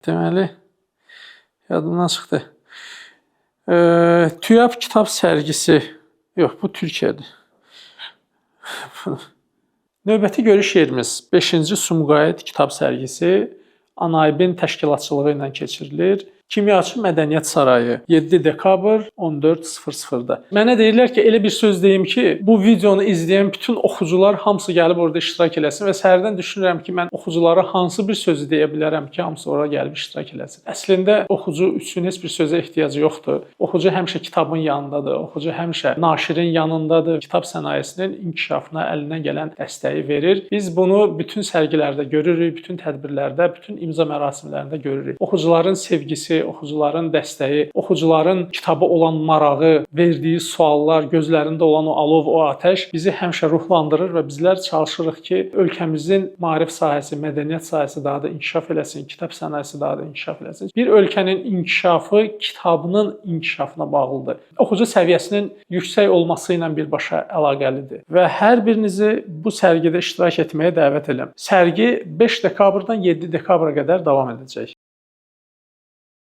Deməli, yadımdan çıxdı. TÜYAP kitab sərgisi. Yox, bu Türkiyədir. Növbəti görüş yerimiz 5-ci Sumqayıt kitab sərgisi ANAİB-in təşkilatçılığı ilə keçirilir. Kimyaçı Mədəniyyət Sarayı 7 dekabr 14:00-da. Mənə deyirlər ki, elə bir söz deyim ki, bu videonu izləyən bütün oxucular hamısı gəlib orada iştirak eləsin və səhərdən düşünürəm ki, mən oxuculara hansı bir sözü deyə bilərəm ki, hamısı ora gəlib iştirak eləsin. Əslində oxucu üçün heç bir sözə ehtiyacı yoxdur. Oxucu həmişə kitabın yanındadır. Oxucu həmişə naşirin yanındadır. Kitab sənayesinin inkişafına əlindən gələn dəstəyi verir. Biz bunu bütün sərgilərdə görürük, bütün tədbirlərdə, bütün imza mərasimlərində görürük. Oxucuların sevgisi, oxucuların dəstəyi, oxucuların kitaba olan marağı, verdiyi suallar, gözlərində olan o alov, o atəş bizi həmişə ruhlandırır və bizlər çalışırıq ki, ölkəmizin maarif sahəsi, mədəniyyət sahəsi daha da inkişaf eləsin, kitab sənayesi daha da inkişaf eləsin. Bir ölkənin inkişafı kitabının inkişafına bağlıdır. Oxucu səviyyəsinin yüksək olması ilə birbaşa əlaqəlidir və hər birinizi bu sərgidə iştirak etməyə dəvət edirəm. Sərgi 5 dekabrdan 7 dekabra qədər davam edəcək.